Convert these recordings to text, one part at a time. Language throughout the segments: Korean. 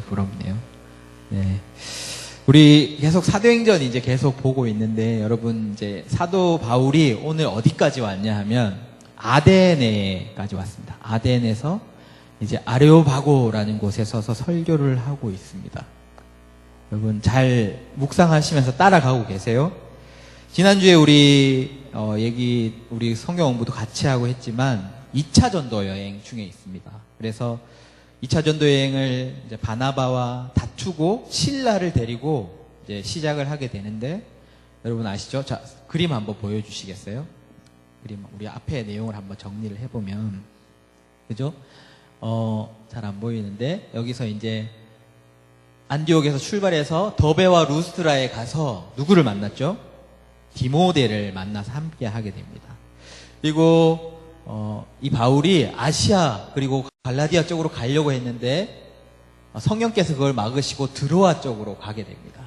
부럽네요. 네. 우리 계속 사도행전 이제 계속 보고 있는데, 여러분 이제 사도 바울이 오늘 어디까지 왔냐 하면 아데네까지 왔습니다. 아덴에서 이제 아레오바고라는 곳에 서서 설교를 하고 있습니다. 여러분 잘 묵상하시면서 따라가고 계세요? 지난주에 우리 우리 성경 공부도 같이 하고 했지만 2차 전도 여행 중에 있습니다. 그래서 2차 전도 여행을 이제 바나바와 다투고 실라를 데리고 이제 시작을 하게 되는데, 여러분 아시죠? 자, 그림 한번 보여주시겠어요? 그림, 우리 앞에 내용을 한번 정리를 해보면, 그죠? 잘 안 보이는데, 여기서 이제 안디옥에서 출발해서 더베와 루스트라에 가서 누구를 만났죠? 디모데를 만나서 함께 하게 됩니다. 그리고 이 바울이 아시아 그리고 갈라디아 쪽으로 가려고 했는데 성령께서 그걸 막으시고 드로아 쪽으로 가게 됩니다.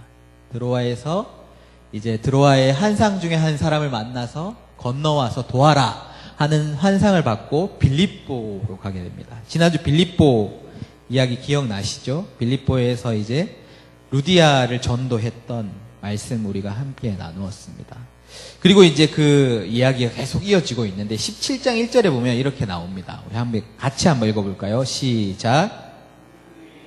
드로아에서 이제 드로아의 환상 중에 한 사람을 만나서 건너와서 도와라 하는 환상을 받고 빌립보로 가게 됩니다. 지난주 빌립보 이야기 기억나시죠? 빌립보에서 이제 루디아를 전도했던 말씀 우리가 함께 나누었습니다. 그리고 이제 그 이야기가 계속 이어지고 있는데 17장 1절에 보면 이렇게 나옵니다. 우리 같이 한번 읽어볼까요? 시작.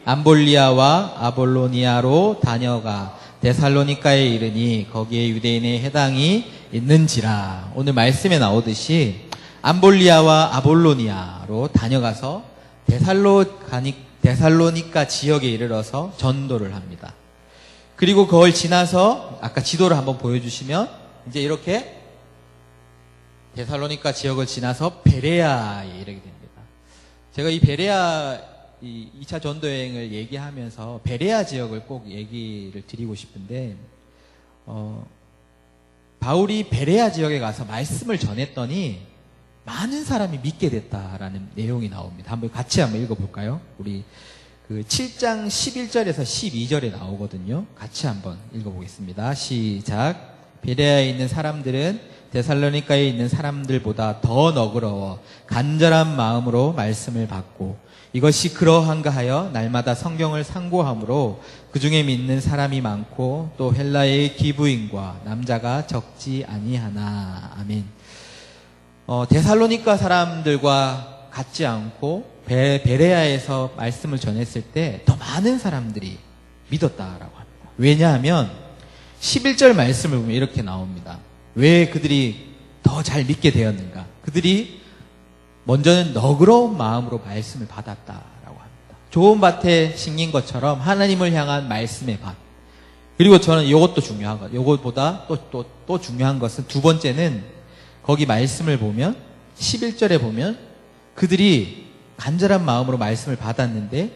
암볼리아와 아볼로니아로 다녀가 데살로니가에 이르니 거기에 유대인의 해당이 있는지라. 오늘 말씀에 나오듯이 암볼리아와 아볼로니아로 다녀가서 데살로니가 지역에 이르러서 전도를 합니다. 그리고 그걸 지나서 아까 지도를 한번 보여주시면 이제 이렇게 데살로니가 지역을 지나서 베레아에 이르게 됩니다. 제가 이 베레아 2차 전도 여행을 얘기하면서 베레아 지역을 꼭 얘기를 드리고 싶은데, 바울이 베레아 지역에 가서 말씀을 전했더니 많은 사람이 믿게 됐다라는 내용이 나옵니다. 같이 한번 읽어볼까요? 우리 그 7장 11절에서 12절에 나오거든요. 같이 한번 읽어보겠습니다. 시작. 베레아에 있는 사람들은 데살로니가에 있는 사람들보다 더 너그러워 간절한 마음으로 말씀을 받고, 이것이 그러한가 하여 날마다 성경을 상고함으로 그 중에 믿는 사람이 많고 또 헬라의 기부인과 남자가 적지 아니하나. 아멘. 데살로니가 사람들과 같지 않고 베레아에서 말씀을 전했을 때 더 많은 사람들이 믿었다라고 합니다. 왜냐하면 11절 말씀을 보면 이렇게 나옵니다. 왜 그들이 더 잘 믿게 되었는가? 그들이 먼저는 너그러운 마음으로 말씀을 받았다라고 합니다. 좋은 밭에 심긴 것처럼 하나님을 향한 말씀의 밭. 그리고 저는 이것도 중요한 것, 이것보다 또 중요한 것은 두 번째는 거기 말씀을 보면 11절에 보면 그들이 간절한 마음으로 말씀을 받았는데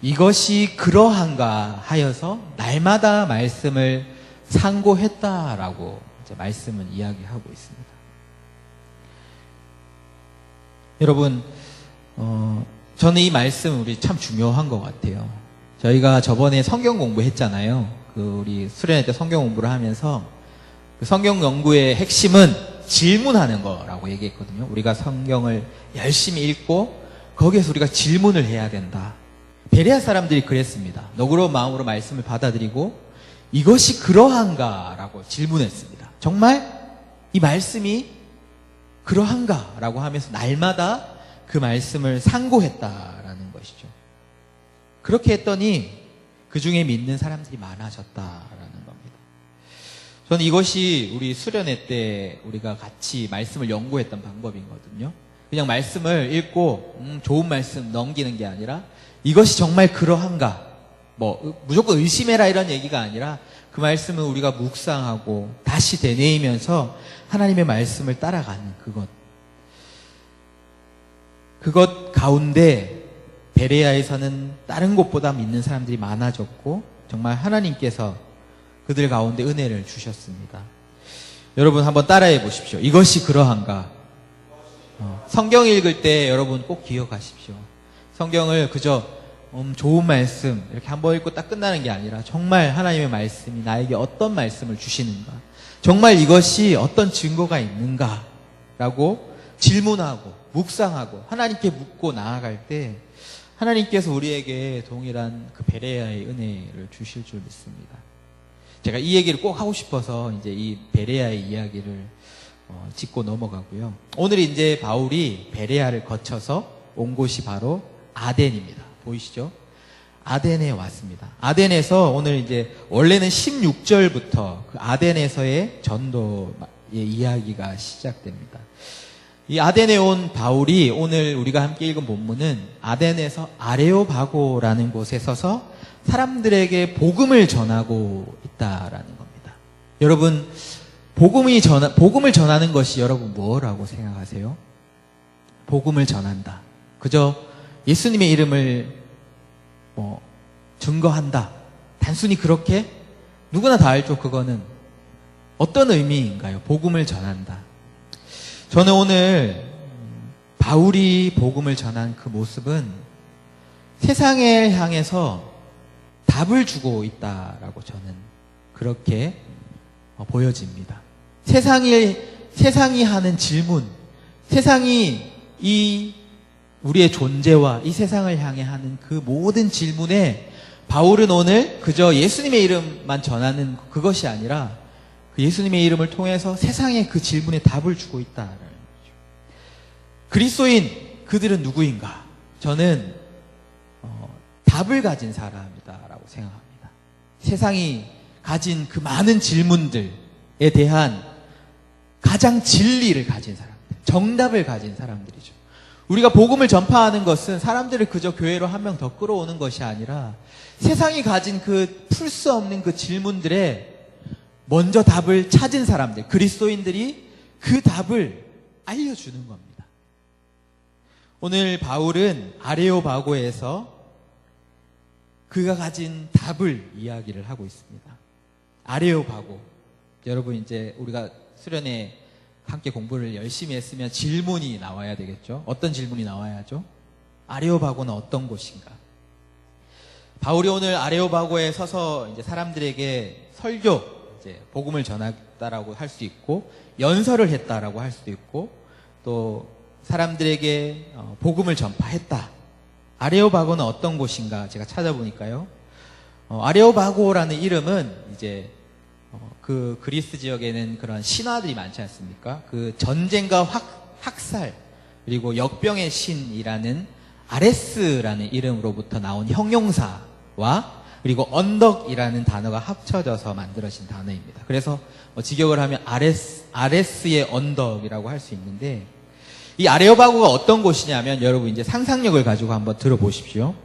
이것이 그러한가 하여서 날마다 말씀을 상고했다라고 이제 말씀은 이야기하고 있습니다. 여러분, 저는 이 말씀 우리 참 중요한 것 같아요. 저희가 저번에 성경 공부했잖아요. 우리 수련회 때 성경 공부를 하면서 그 성경 연구의 핵심은 질문하는 거라고 얘기했거든요. 우리가 성경을 열심히 읽고 거기에서 우리가 질문을 해야 된다. 베레아 사람들이 그랬습니다. 너그러운 마음으로 말씀을 받아들이고 이것이 그러한가 라고 질문했습니다. 정말 이 말씀이 그러한가 라고 하면서 날마다 그 말씀을 상고했다라는 것이죠. 그렇게 했더니 그 중에 믿는 사람들이 많아졌다라는 겁니다. 저는 이것이 우리 수련회 때 우리가 같이 말씀을 연구했던 방법이거든요. 그냥 말씀을 읽고 좋은 말씀 넘기는 게 아니라 이것이 정말 그러한가, 무조건 의심해라 이런 얘기가 아니라 그 말씀은 우리가 묵상하고 다시 되뇌이면서 하나님의 말씀을 따라가는 그것 가운데 베레아에서는 다른 곳보다 믿는 사람들이 많아졌고 정말 하나님께서 그들 가운데 은혜를 주셨습니다. 여러분 한번 따라해 보십시오. 이것이 그러한가. 성경 읽을 때 여러분 꼭 기억하십시오. 성경을 그저 좋은 말씀 이렇게 한번 읽고 딱 끝나는 게 아니라 정말 하나님의 말씀이 나에게 어떤 말씀을 주시는가, 정말 이것이 어떤 증거가 있는가 라고 질문하고 묵상하고 하나님께 묻고 나아갈 때 하나님께서 우리에게 동일한 그 베레아의 은혜를 주실 줄 믿습니다. 제가 이 얘기를 꼭 하고 싶어서 이제 이 베레아의 이야기를 짚고 넘어가고요. 오늘 이제 바울이 베레아를 거쳐서 온 곳이 바로 아덴입니다. 보이시죠? 아덴에 왔습니다. 아덴에서 오늘 이제 원래는 16절부터 그 아덴에서의 전도의 이야기가 시작됩니다. 이 아덴에 온 바울이 오늘 우리가 함께 읽은 본문은 아덴에서 아레오바고라는 곳에 서서 사람들에게 복음을 전하고 있다라는 겁니다. 여러분, 복음을 전하는 것이 여러분 뭐라고 생각하세요? 복음을 전한다. 그저 예수님의 이름을 증거한다. 단순히 그렇게 누구나 다 알죠. 그거는 어떤 의미인가요? 복음을 전한다. 저는 오늘 바울이 복음을 전한 그 모습은 세상을 향해서 답을 주고 있다라고 저는 그렇게 보여집니다. 세상이 하는 질문, 세상이 우리의 존재와 이 세상을 향해 하는 그 모든 질문에 바울은 오늘 그저 예수님의 이름만 전하는 그것이 아니라 그 예수님의 이름을 통해서 세상에 그 질문에 답을 주고 있다라는 거죠. 그리스도인 그들은 누구인가? 저는 답을 가진 사람이다라고 생각합니다. 세상이 가진 그 많은 질문들에 대한 가장 진리를 가진 사람들, 정답을 가진 사람들이죠. 우리가 복음을 전파하는 것은 사람들을 그저 교회로 한 명 더 끌어오는 것이 아니라 세상이 가진 그 풀 수 없는 그 질문들에 먼저 답을 찾은 사람들, 그리스도인들이 그 답을 알려주는 겁니다. 오늘 바울은 아레오바고에서 그가 가진 답을 이야기를 하고 있습니다. 아레오바고. 여러분 이제 우리가 수련회 함께 공부를 열심히 했으면 질문이 나와야 되겠죠. 어떤 질문이 나와야죠? 아레오바고는 어떤 곳인가? 바울이 오늘 아레오바고에 서서 이제 사람들에게 설교, 이제 복음을 전했다라고 할 수 있고, 연설을 했다라고 할 수도 있고, 또 사람들에게 복음을 전파했다. 아레오바고는 어떤 곳인가? 제가 찾아보니까요. 아레오바고라는 이름은 이제 그 그리스 지역에는 그런 신화들이 많지 않습니까? 그 전쟁과 학살 그리고 역병의 신이라는 아레스라는 이름으로부터 나온 형용사와 그리고 언덕이라는 단어가 합쳐져서 만들어진 단어입니다. 그래서 직역을 하면 아레스의 언덕이라고 할 수 있는데, 이 아레오바고가 어떤 곳이냐면 여러분 이제 상상력을 가지고 한번 들어보십시오.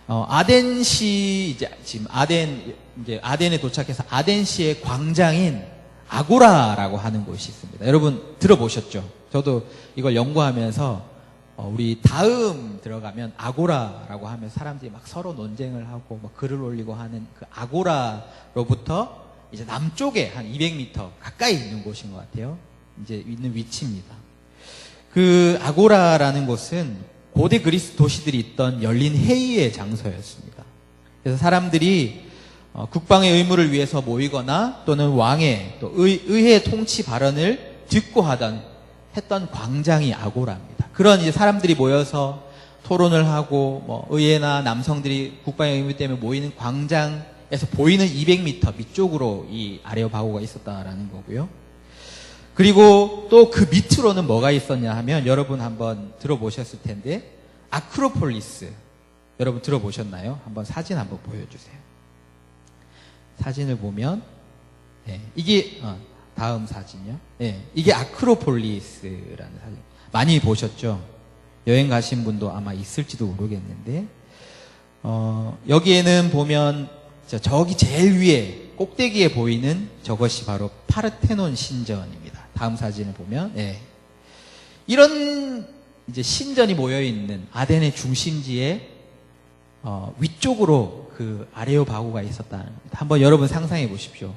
아덴시 지금 아덴에 도착해서 아덴시의 광장인 아고라라고 하는 곳이 있습니다. 여러분 들어보셨죠? 저도 이걸 연구하면서 우리 다음 들어가면 아고라라고 하면 사람들이 막 서로 논쟁을 하고 막 글을 올리고 하는 그 아고라로부터 이제 남쪽에 한 200m 가까이 있는 곳인 것 같아요. 이제 있는 위치입니다. 그 아고라라는 곳은 고대 그리스 도시들이 있던 열린 회의의 장소였습니다. 그래서 사람들이 국방의 의무를 위해서 모이거나 또는 왕의 또 의회 통치 발언을 듣고 했던 광장이 아고라입니다. 그런 이제 사람들이 모여서 토론을 하고 의회나 남성들이 국방의 의무 때문에 모이는 광장에서 보이는 200m 밑쪽으로 이 아레오바고가 있었다라는 거고요. 그리고 또 그 밑으로는 뭐가 있었냐 하면 여러분 한번 들어보셨을 텐데 아크로폴리스 여러분 들어보셨나요? 한번 사진 한번 보여주세요. 사진을 보면 이게 다음 사진이요. 이게 아크로폴리스라는 사진 많이 보셨죠? 여행 가신 분도 아마 있을지도 모르겠는데 여기에는 보면 저기 제일 위에 꼭대기에 보이는 저것이 바로 파르테논 신전입니다. 다음 사진을 보면 이런 이제 신전이 모여 있는 아덴의 중심지에 위쪽으로 그 아레오바고가 있었다는 겁니다. 한번 여러분 상상해 보십시오.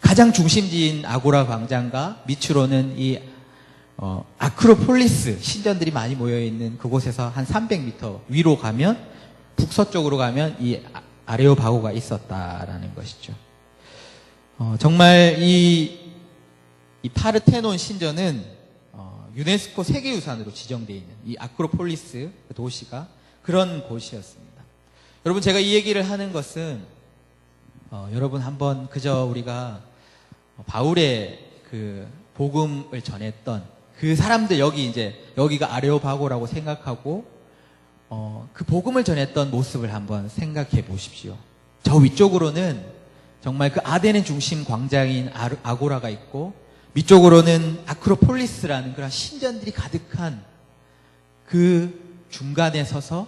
가장 중심지인 아고라 광장과 밑으로는 이 아크로폴리스 신전들이 많이 모여 있는 그곳에서 한 300m 위로 가면 북서쪽으로 가면 이 아레오바고가 있었다라는 것이죠. 정말 이 파르테논 신전은 유네스코 세계유산으로 지정되어 있는 이 아크로폴리스 도시가 그런 곳이었습니다. 여러분, 제가 이 얘기를 하는 것은 여러분 한번 그저 우리가 바울의 그 복음을 전했던 그 사람들, 여기가 아레오바고라고 생각하고 그 복음을 전했던 모습을 한번 생각해 보십시오. 저 위쪽으로는 정말 그 아데네 중심 광장인 아고라가 있고, 위쪽으로는 아크로폴리스라는 그런 신전들이 가득한 그 중간에 서서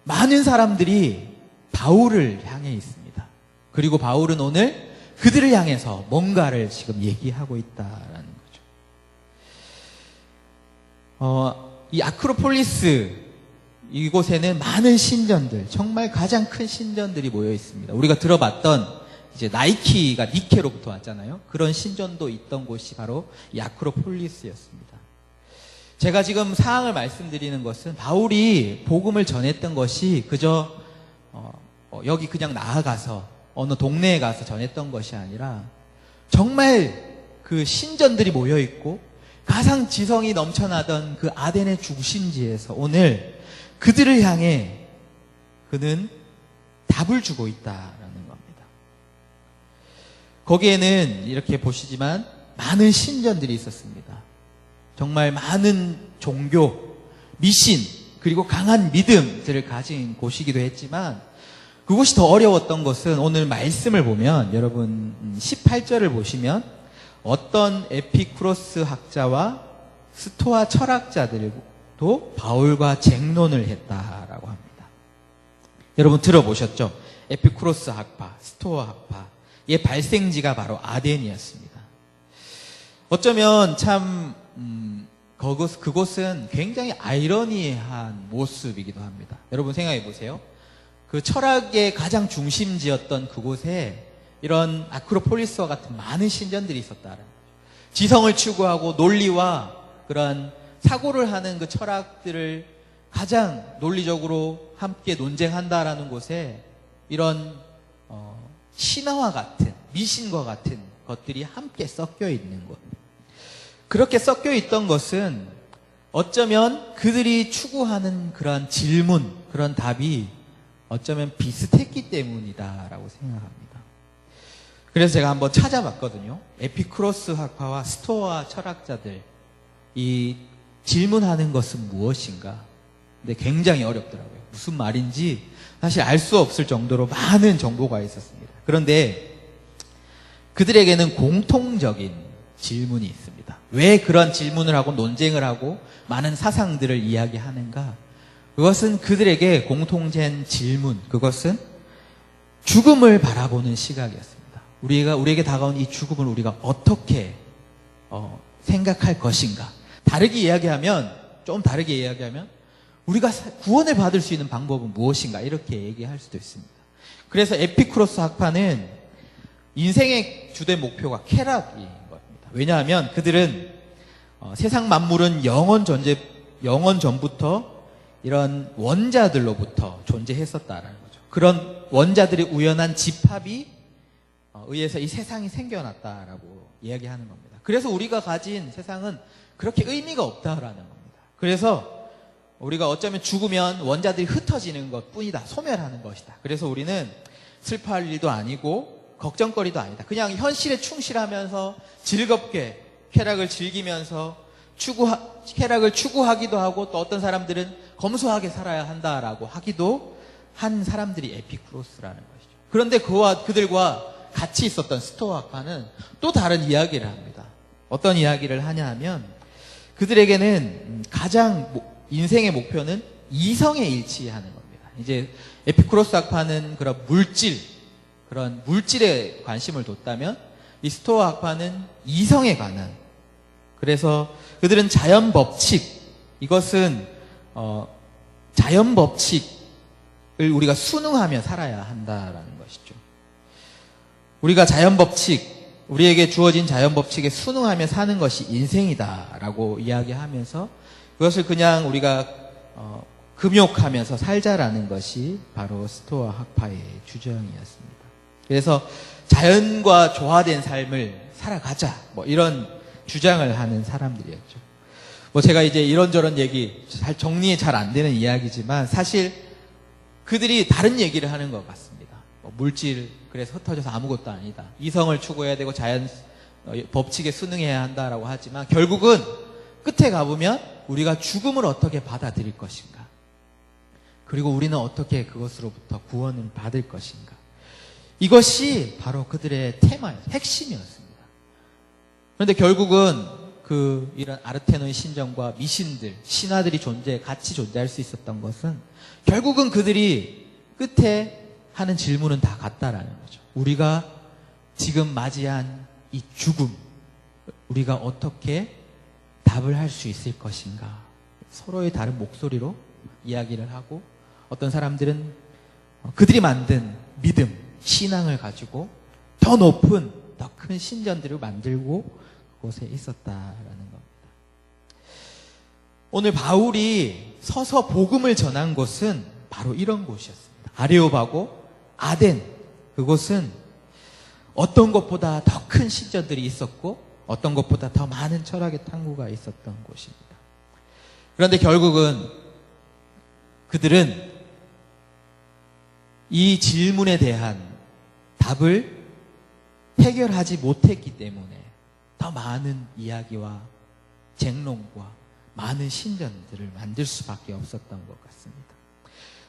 많은 사람들이 바울을 향해 있습니다. 그리고 바울은 오늘 그들을 향해서 뭔가를 지금 얘기하고 있다라는 거죠. 이 아크로폴리스, 이곳에는 많은 신전들, 정말 가장 큰 신전들이 모여 있습니다. 우리가 들어봤던 이제 나이키가 니케로부터 왔잖아요. 그런 신전도 있던 곳이 바로 이 아크로폴리스였습니다. 제가 지금 사항을 말씀드리는 것은 바울이 복음을 전했던 것이 그저 여기 그냥 나아가서 어느 동네에 가서 전했던 것이 아니라 정말 그 신전들이 모여 있고 가장 지성이 넘쳐나던 그 아덴의 중심지에서 오늘 그들을 향해 그는 답을 주고 있다라는 겁니다. 거기에는 이렇게 보시지만 많은 신전들이 있었습니다. 정말 많은 종교, 미신, 그리고 강한 믿음들을 가진 곳이기도 했지만 그곳이 더 어려웠던 것은 오늘 말씀을 보면 여러분 18절을 보시면 어떤 에피쿠로스 학자와 스토아 철학자들도 바울과 쟁론을 했다라고 합니다. 여러분 들어보셨죠? 에피쿠로스 학파, 스토아 학파, 이 발생지가 바로 아덴이었습니다. 어쩌면 참 그곳은 굉장히 아이러니한 모습이기도 합니다. 여러분 생각해 보세요. 그 철학의 가장 중심지였던 그곳에 이런 아크로폴리스와 같은 많은 신전들이 있었다는 거죠. 지성을 추구하고 논리와 그런 사고를 하는 그 철학들을 가장 논리적으로 함께 논쟁한다라는 곳에 이런 신화와 같은, 미신과 같은 것들이 함께 섞여 있는 것. 그렇게 섞여 있던 것은 어쩌면 그들이 추구하는 그런 질문, 그런 답이 어쩌면 비슷했기 때문이다라고 생각합니다. 그래서 제가 한번 찾아봤거든요. 에피쿠로스 학파와 스토아 철학자들, 이 질문하는 것은 무엇인가? 근데 굉장히 어렵더라고요. 무슨 말인지 사실 알 수 없을 정도로 많은 정보가 있었습니다. 그런데 그들에게는 공통적인 질문이 있습니다. 왜 그런 질문을 하고 논쟁을 하고 많은 사상들을 이야기하는가? 그것은 그들에게 공통된 질문, 그것은 죽음을 바라보는 시각이었습니다. 우리에게 다가온 이 죽음을 우리가 어떻게 생각할 것인가? 좀 다르게 이야기하면 우리가 구원을 받을 수 있는 방법은 무엇인가? 이렇게 얘기할 수도 있습니다. 그래서 에피쿠로스 학파는 인생의 주된 목표가 쾌락인 겁니다. 왜냐하면 그들은 세상 만물은 영원 전부터 이런 원자들로부터 존재했었다라는 거죠. 그런 원자들의 우연한 집합이 의해서 이 세상이 생겨났다라고 이야기하는 겁니다. 그래서 우리가 가진 세상은 그렇게 의미가 없다라는 겁니다. 그래서 우리가 어쩌면 죽으면 원자들이 흩어지는 것 뿐이다. 소멸하는 것이다. 그래서 우리는 슬퍼할 일도 아니고 걱정거리도 아니다. 그냥 현실에 충실하면서 즐겁게 쾌락을 즐기면서 쾌락을 추구하기도 하고 또 어떤 사람들은 검소하게 살아야 한다라고 하기도 한 사람들이 에피쿠로스라는 것이죠. 그런데 그들과 같이 있었던 스토아 학파는 또 다른 이야기를 합니다. 어떤 이야기를 하냐 하면 그들에게는 가장 인생의 목표는 이성에 일치하는 겁니다. 이제 에피쿠로스 학파는 그런 물질에 관심을 뒀다면 이 스토아 학파는 이성에 관한, 그래서 그들은 자연 법칙, 이것은 자연 법칙을 우리가 순응하며 살아야 한다라는 것이죠. 우리가 우리에게 주어진 자연 법칙에 순응하며 사는 것이 인생이다라고 이야기하면서 그것을 그냥 우리가 금욕하면서 살자라는 것이 바로 스토아 학파의 주장이었습니다. 그래서 자연과 조화된 삶을 살아가자, 이런 주장을 하는 사람들이었죠. 뭐 제가 이제 이런저런 얘기, 잘 정리에 잘 안 되는 이야기지만 사실 그들이 다른 얘기를 하는 것 같습니다. 뭐 물질, 그래서 흩어져서 아무것도 아니다. 이성을 추구해야 되고 자연 법칙에 순응해야 한다라고 하지만 결국은 끝에 가보면 우리가 죽음을 어떻게 받아들일 것인가. 그리고 우리는 어떻게 그것으로부터 구원을 받을 것인가. 이것이 바로 그들의 테마였어요. 핵심이었습니다. 그런데 결국은 이런 아르테논 신전과 미신들, 신화들이 같이 존재할 수 있었던 것은 결국은 그들이 끝에 하는 질문은 다 같다라는 거죠. 우리가 지금 맞이한 이 죽음, 우리가 어떻게 답을 할 수 있을 것인가. 서로의 다른 목소리로 이야기를 하고 어떤 사람들은 그들이 만든 믿음, 신앙을 가지고 더 높은, 더 큰 신전들을 만들고 그곳에 있었다라는 겁니다. 오늘 바울이 서서 복음을 전한 곳은 바로 이런 곳이었습니다. 아레오바고, 아덴. 그곳은 어떤 것보다 더 큰 신전들이 있었고 어떤 것보다 더 많은 철학의 탐구가 있었던 곳입니다. 그런데 결국은 그들은 이 질문에 대한 답을 해결하지 못했기 때문에 더 많은 이야기와 쟁론과 많은 신전들을 만들 수밖에 없었던 것 같습니다.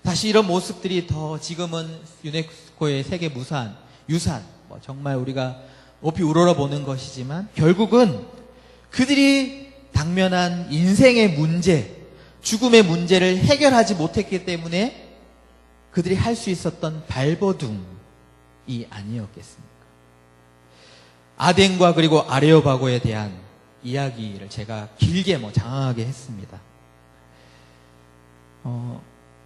사실 이런 모습들이 더 지금은 유네스코의 세계 유산, 정말 우리가 높이 우러러보는 것이지만 결국은 그들이 당면한 인생의 문제, 죽음의 문제를 해결하지 못했기 때문에 그들이 할 수 있었던 발버둥이 아니었겠습니까? 아덴과 그리고 아레오바고에 대한 이야기를 제가 길게 장황하게 했습니다.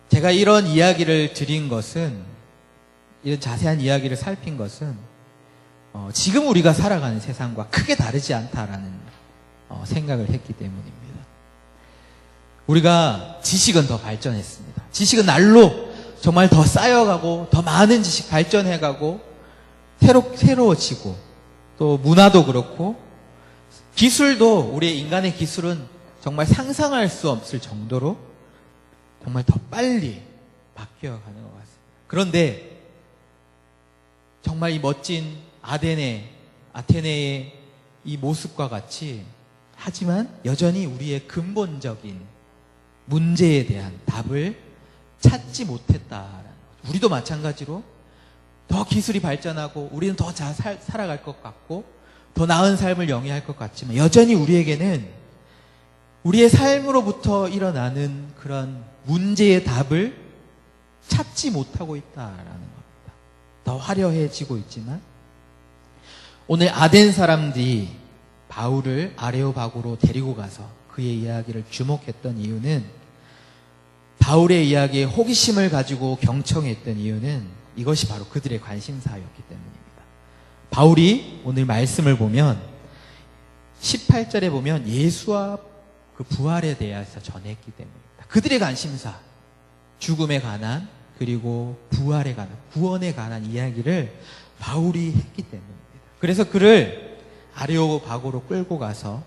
제가 이런 이야기를 드린 것은, 이런 자세한 이야기를 살핀 것은 지금 우리가 살아가는 세상과 크게 다르지 않다라는 생각을 했기 때문입니다. 우리가 지식은 더 발전했습니다. 지식은 날로 정말 더 쌓여가고 더 많은 지식 발전해가고 새로워지고 또 문화도 그렇고 기술도, 우리의 인간의 기술은 정말 상상할 수 없을 정도로 정말 더 빨리 바뀌어가는 것 같습니다. 그런데 정말 이 멋진 아테네의 이 모습과 같이, 하지만 여전히 우리의 근본적인 문제에 대한 답을 찾지 못했다라는 거죠. 우리도 마찬가지로 더 기술이 발전하고 우리는 더 잘 살아갈 것 같고 더 나은 삶을 영위할 것 같지만 여전히 우리에게는 우리의 삶으로부터 일어나는 그런 문제의 답을 찾지 못하고 있다라는 겁니다. 더 화려해지고 있지만 오늘 아덴 사람들이 바울을 아레오바고로 데리고 가서 그의 이야기를 주목했던 이유는, 바울의 이야기에 호기심을 가지고 경청했던 이유는 이것이 바로 그들의 관심사였기 때문입니다. 바울이 오늘 말씀을 보면 18절에 보면 예수와 그 부활에 대해서 전했기 때문입니다. 그들의 관심사, 죽음에 관한 그리고 부활에 관한, 구원에 관한 이야기를 바울이 했기 때문입니다. 그래서 그를 아레오바고로 끌고 가서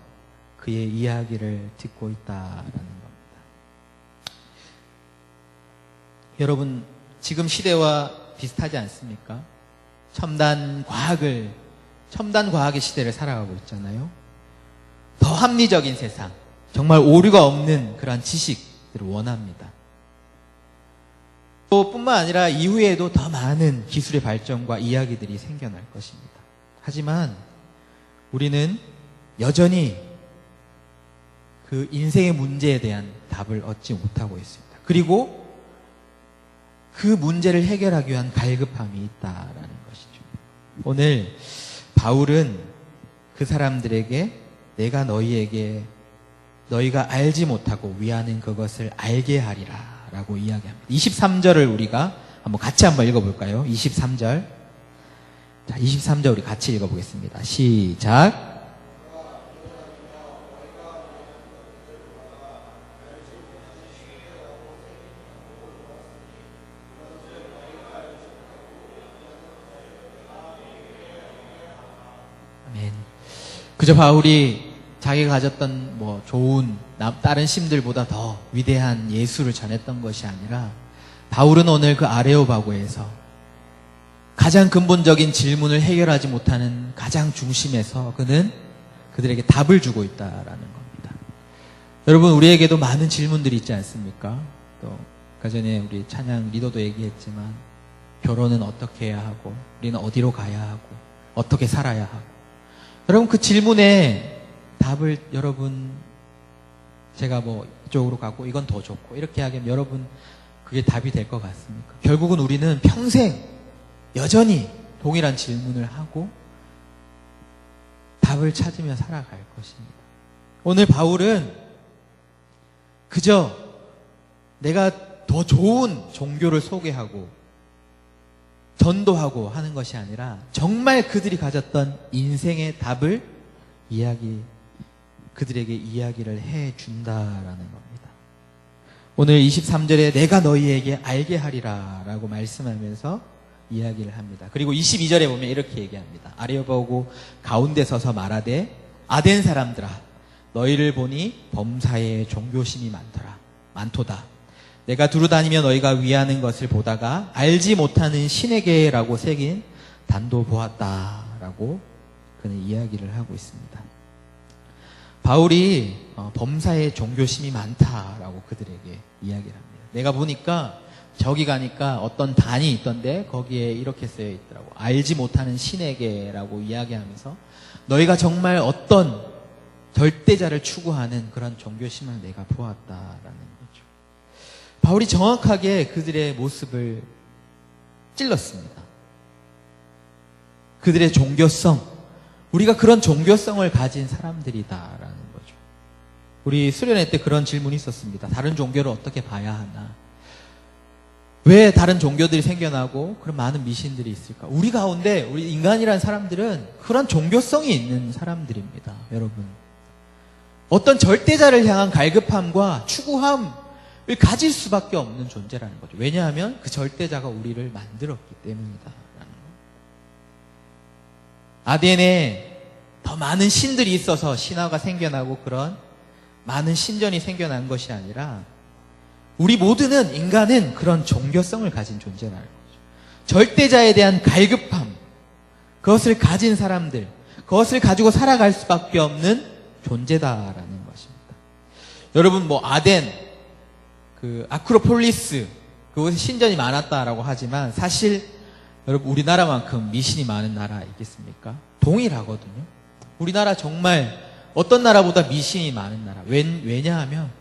그의 이야기를 듣고 있다라는 겁니다. 여러분, 지금 시대와 비슷하지 않습니까? 첨단 과학의 시대를 살아가고 있잖아요. 더 합리적인 세상, 정말 오류가 없는 그런 지식들을 원합니다. 또 뿐만 아니라 이후에도 더 많은 기술의 발전과 이야기들이 생겨날 것입니다. 하지만 우리는 여전히 그 인생의 문제에 대한 답을 얻지 못하고 있습니다. 그리고 그 문제를 해결하기 위한 갈급함이 있다라는 것이죠. 오늘 바울은 그 사람들에게 내가 너희가 알지 못하고 위하는 그것을 알게 하리라 라고 이야기합니다. 23절을 우리가 같이 한번 읽어볼까요? 23절. 자, 23절 우리 같이 읽어보겠습니다. 시작. 아멘. 그저 바울이 자기가 가졌던 뭐 좋은 다른 신들보다 더 위대한 예수를 전했던 것이 아니라 바울은 오늘 그 아레오바고에서 가장 근본적인 질문을 해결하지 못하는 가장 중심에서 그는 그들에게 답을 주고 있다라는 겁니다. 여러분, 우리에게도 많은 질문들이 있지 않습니까? 또 아까 전에 우리 찬양 리더도 얘기했지만 결혼은 어떻게 해야 하고 우리는 어디로 가야 하고 어떻게 살아야 하고, 여러분 그 질문에 답을 여러분 제가 뭐 이쪽으로 가고 이건 더 좋고 이렇게 하면 여러분 그게 답이 될 것 같습니까? 결국은 우리는 평생 여전히 동일한 질문을 하고 답을 찾으며 살아갈 것입니다. 오늘 바울은 그저 내가 더 좋은 종교를 소개하고 전도하고 하는 것이 아니라 정말 그들이 가졌던 인생의 답을 그들에게 이야기를 해준다라는 겁니다. 오늘 23절에 내가 너희에게 알게 하리라 라고 말씀하면서 이야기를 합니다. 그리고 22절에 보면 이렇게 얘기합니다. 아레오바고 가운데 서서 말하되 아덴 사람들아 너희를 보니 범사에 종교심이 많도다. 내가 두루다니며 너희가 위하는 것을 보다가 알지 못하는 신에게라고 새긴 단도 보았다라고 그는 이야기를 하고 있습니다. 바울이 범사에 종교심이 많다라고 그들에게 이야기를 합니다. 내가 보니까 저기 가니까 어떤 단이 있던데 거기에 이렇게 쓰여 있더라고. 알지 못하는 신에게라고 이야기하면서 너희가 정말 어떤 절대자를 추구하는 그런 종교심을 내가 보았다라는 거죠. 바울이 정확하게 그들의 모습을 찔렀습니다. 그들의 종교성, 우리가 그런 종교성을 가진 사람들이다라는 거죠. 우리 수련회 때 그런 질문이 있었습니다. 다른 종교를 어떻게 봐야 하나? 왜 다른 종교들이 생겨나고 그런 많은 미신들이 있을까? 우리 가운데 우리 인간이라는 사람들은 그런 종교성이 있는 사람들입니다. 여러분, 어떤 절대자를 향한 갈급함과 추구함을 가질 수밖에 없는 존재라는 거죠. 왜냐하면 그 절대자가 우리를 만들었기 때문이다. 아덴에 더 많은 신들이 있어서 신화가 생겨나고 그런 많은 신전이 생겨난 것이 아니라 우리 모두는, 인간은 그런 종교성을 가진 존재라는 거죠. 절대자에 대한 갈급함, 그것을 가진 사람들, 그것을 가지고 살아갈 수밖에 없는 존재다라는 것입니다. 여러분, 뭐 아덴, 그 아크로폴리스, 그곳에 신전이 많았다라고 하지만 사실 여러분 우리나라만큼 미신이 많은 나라 있겠습니까? 동일하거든요. 우리나라 정말 어떤 나라보다 미신이 많은 나라. 왜냐하면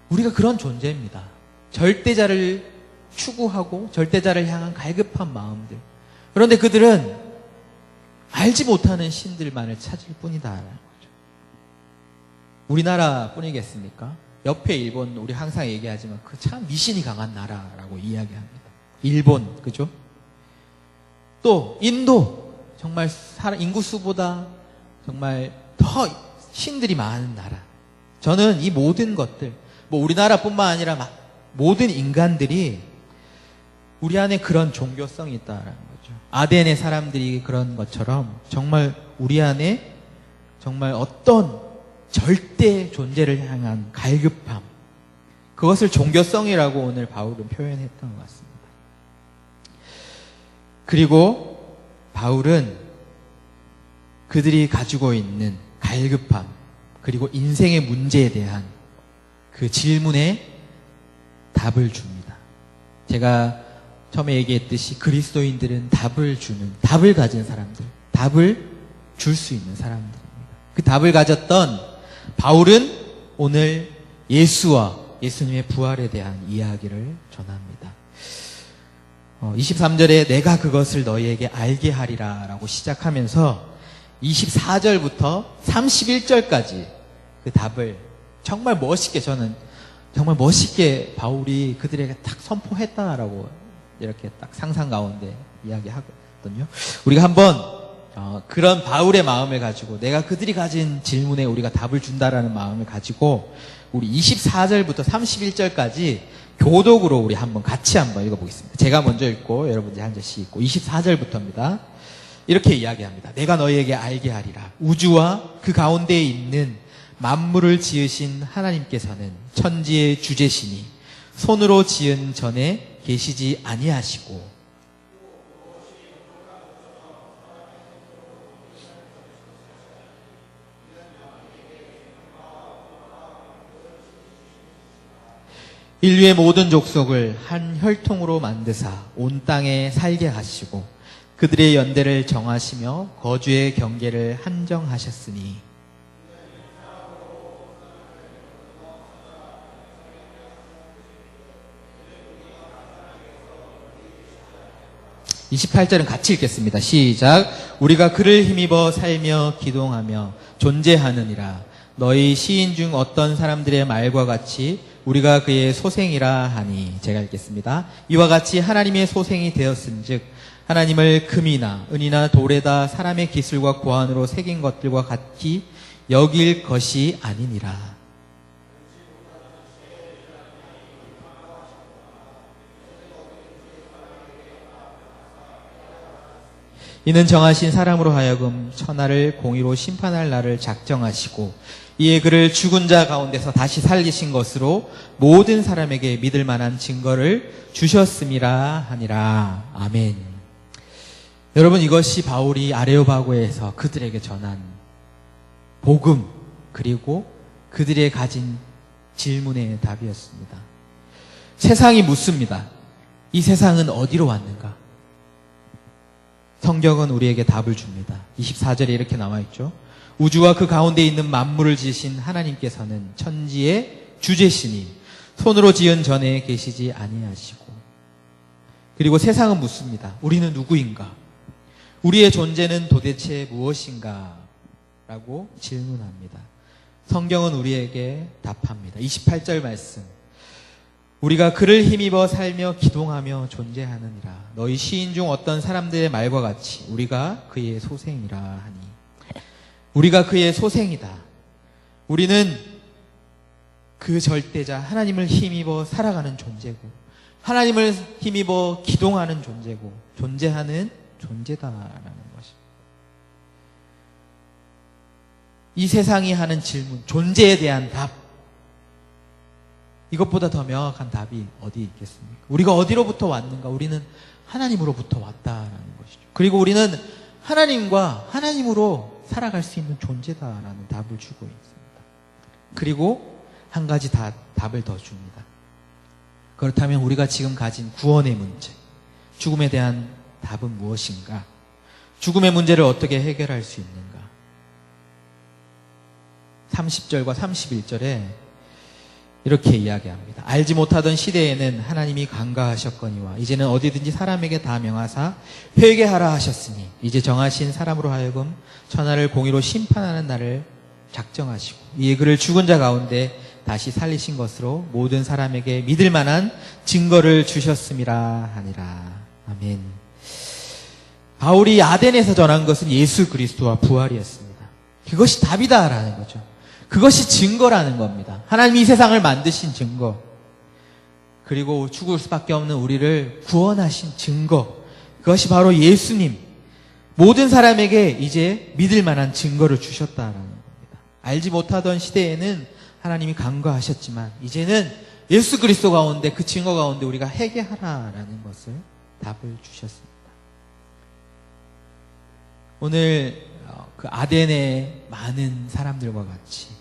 우리가 그런 존재입니다. 절대자를 추구하고 절대자를 향한 갈급한 마음들. 그런데 그들은 알지 못하는 신들만을 찾을 뿐이다라는 거죠. 우리나라 뿐이겠습니까? 옆에 일본, 우리 항상 얘기하지만 그 참 미신이 강한 나라라고 이야기합니다. 일본, 그죠? 또 인도, 정말 인구 수보다 정말 더 신들이 많은 나라. 저는 이 모든 것들, 뭐 우리나라뿐만 아니라 모든 인간들이 우리 안에 그런 종교성이 있다라는 거죠. 아덴의 사람들이 그런 것처럼 정말 우리 안에 정말 어떤 절대 존재를 향한 갈급함, 그것을 종교성이라고 오늘 바울은 표현했던 것 같습니다. 그리고 바울은 그들이 가지고 있는 갈급함, 그리고 인생의 문제에 대한 그 질문에 답을 줍니다. 제가 처음에 얘기했듯이 그리스도인들은 답을 가진 사람들, 답을 줄 수 있는 사람들입니다. 그 답을 가졌던 바울은 오늘 예수와 예수님의 부활에 대한 이야기를 전합니다. 23절에 내가 그것을 너희에게 알게 하리라 라고 시작하면서 24절부터 31절까지 그 답을 정말 멋있게, 저는 정말 멋있게 바울이 그들에게 딱 선포했다라고 이렇게 딱 상상 가운데 이야기하거든요. 우리가 한번 그런 바울의 마음을 가지고, 내가 그들이 가진 질문에 우리가 답을 준다라는 마음을 가지고 우리 24절부터 31절까지 교독으로 우리 같이 한번 읽어보겠습니다. 제가 먼저 읽고 여러분들이 한 절씩 읽고 24절부터입니다. 이렇게 이야기합니다. 내가 너희에게 알게 하리라. 우주와 그 가운데에 있는 만물을 지으신 하나님께서는 천지의 주제시니 손으로 지은 전에 계시지 아니하시고 인류의 모든 족속을 한 혈통으로 만드사 온 땅에 살게 하시고 그들의 연대를 정하시며 거주의 경계를 한정하셨으니 28절은 같이 읽겠습니다. 시작. 우리가 그를 힘입어 살며 기동하며 존재하느니라. 너희 시인 중 어떤 사람들의 말과 같이 우리가 그의 소생이라 하니. 제가 읽겠습니다. 이와 같이 하나님의 소생이 되었은즉 하나님을 금이나 은이나 돌에다 사람의 기술과 고안으로 새긴 것들과 같이 여길 것이 아니니라. 이는 정하신 사람으로 하여금 천하를 공의로 심판할 날을 작정하시고 이에 그를 죽은 자 가운데서 다시 살리신 것으로 모든 사람에게 믿을 만한 증거를 주셨음이라 하니라. 아멘. 여러분, 이것이 바울이 아레오바고에서 그들에게 전한 복음, 그리고 그들의 가진 질문의 답이었습니다. 세상이 묻습니다. 이 세상은 어디로 왔는가? 성경은 우리에게 답을 줍니다. 24절에 이렇게 나와 있죠. 우주와 그 가운데 있는 만물을 지으신 하나님께서는 천지의 주제시니 손으로 지은 전에 계시지 아니하시고. 그리고 세상은 묻습니다. 우리는 누구인가? 우리의 존재는 도대체 무엇인가? 라고 질문합니다. 성경은 우리에게 답합니다. 28절 말씀. 우리가 그를 힘입어 살며 기동하며 존재하느니라. 너희 시인 중 어떤 사람들의 말과 같이 우리가 그의 소생이라 하니. 우리가 그의 소생이다. 우리는 그 절대자 하나님을 힘입어 살아가는 존재고 하나님을 힘입어 기동하는 존재고 존재하는 존재다라는 것입니다. 이 세상이 하는 질문, 존재에 대한 답, 이것보다 더 명확한 답이 어디 있겠습니까? 우리가 어디로부터 왔는가? 우리는 하나님으로부터 왔다라는 것이죠. 그리고 우리는 하나님과 하나님으로 살아갈 수 있는 존재다라는 답을 주고 있습니다. 그리고 한 가지 답을 더 줍니다. 그렇다면 우리가 지금 가진 구원의 문제, 죽음에 대한 답은 무엇인가? 죽음의 문제를 어떻게 해결할 수 있는가? 30절과 31절에 이렇게 이야기합니다. 알지 못하던 시대에는 하나님이 간과하셨거니와 이제는 어디든지 사람에게 다 명하사 회개하라 하셨으니 이제 정하신 사람으로 하여금 천하를 공의로 심판하는 날을 작정하시고 이에 그를 죽은 자 가운데 다시 살리신 것으로 모든 사람에게 믿을 만한 증거를 주셨음이라 하니라. 아멘. 바울이 아덴에서 전한 것은 예수 그리스도와 부활이었습니다. 그것이 답이다라는 거죠. 그것이 증거라는 겁니다. 하나님이 이 세상을 만드신 증거, 그리고 죽을 수밖에 없는 우리를 구원하신 증거, 그것이 바로 예수님, 모든 사람에게 이제 믿을 만한 증거를 주셨다라는 겁니다. 알지 못하던 시대에는 하나님이 간과하셨지만 이제는 예수 그리스도 가운데, 그 증거 가운데 우리가 회개하라라는 것을 답을 주셨습니다. 오늘 그 아덴의 많은 사람들과 같이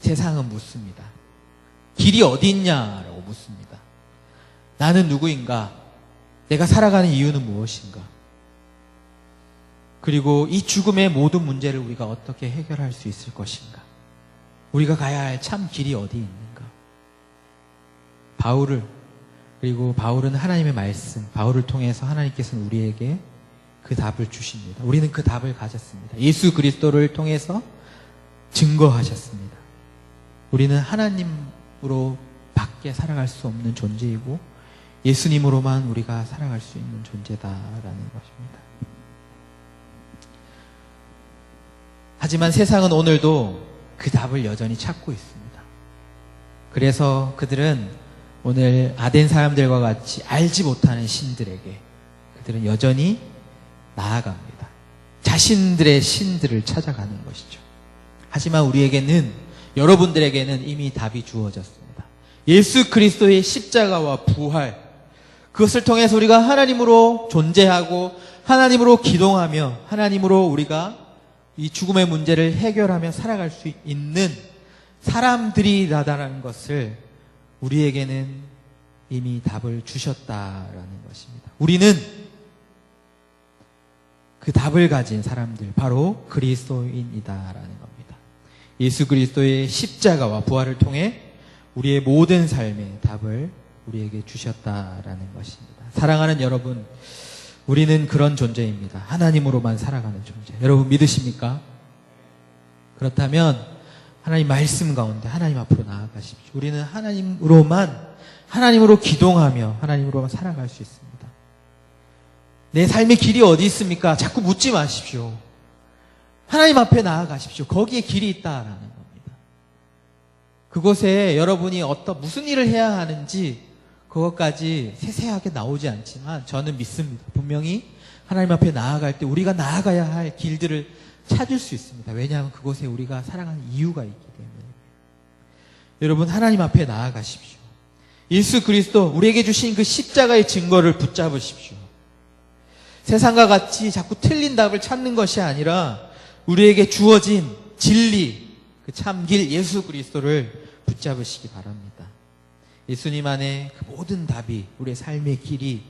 세상은 묻습니다. 길이 어디 있냐라고 묻습니다. 나는 누구인가? 내가 살아가는 이유는 무엇인가? 그리고 이 죽음의 모든 문제를 우리가 어떻게 해결할 수 있을 것인가? 우리가 가야 할 참 길이 어디 있는가? 그리고 바울은 하나님의 말씀, 바울을 통해서 하나님께서는 우리에게 그 답을 주십니다. 우리는 그 답을 가졌습니다. 예수 그리스도를 통해서 증거하셨습니다. 우리는 하나님으로 밖에 살아갈 수 없는 존재이고 예수님으로만 우리가 살아갈 수 있는 존재다라는 것입니다. 하지만 세상은 오늘도 그 답을 여전히 찾고 있습니다. 그래서 그들은 오늘 아덴 사람들과 같이 알지 못하는 신들에게 그들은 여전히 나아갑니다. 자신들의 신들을 찾아가는 것이죠. 하지만 우리에게는 여러분들에게는 이미 답이 주어졌습니다. 예수 그리스도의 십자가와 부활, 그것을 통해서 우리가 하나님으로 존재하고 하나님으로 기동하며 하나님으로 우리가 이 죽음의 문제를 해결하며 살아갈 수 있는 사람들이라는 것을 우리에게는 이미 답을 주셨다라는 것입니다. 우리는 그 답을 가진 사람들, 바로 그리스도인이다라는 겁니다. 예수 그리스도의 십자가와 부활을 통해 우리의 모든 삶의 답을 우리에게 주셨다라는 것입니다. 사랑하는 여러분, 우리는 그런 존재입니다. 하나님으로만 살아가는 존재. 여러분 믿으십니까? 그렇다면 하나님 말씀 가운데 하나님 앞으로 나아가십시오. 우리는 하나님으로 기동하며 하나님으로만 살아갈 수 있습니다. 내 삶의 길이 어디 있습니까? 자꾸 묻지 마십시오. 하나님 앞에 나아가십시오. 거기에 길이 있다라는 겁니다. 그곳에 여러분이 무슨 일을 해야 하는지 그것까지 세세하게 나오지 않지만 저는 믿습니다. 분명히 하나님 앞에 나아갈 때 우리가 나아가야 할 길들을 찾을 수 있습니다. 왜냐하면 그곳에 우리가 살아가는 이유가 있기 때문에. 여러분 하나님 앞에 나아가십시오. 예수 그리스도 우리에게 주신 그 십자가의 증거를 붙잡으십시오. 세상과 같이 자꾸 틀린 답을 찾는 것이 아니라 우리에게 주어진 진리, 그 참길 예수 그리스도를 붙잡으시기 바랍니다. 예수님 안에 그 모든 답이 우리의 삶의 길이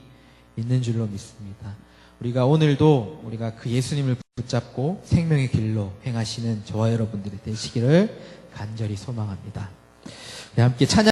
있는 줄로 믿습니다. 우리가 오늘도 우리가 그 예수님을 붙잡고 생명의 길로 행하시는 저와 여러분들이 되시기를 간절히 소망합니다. 함께 찬양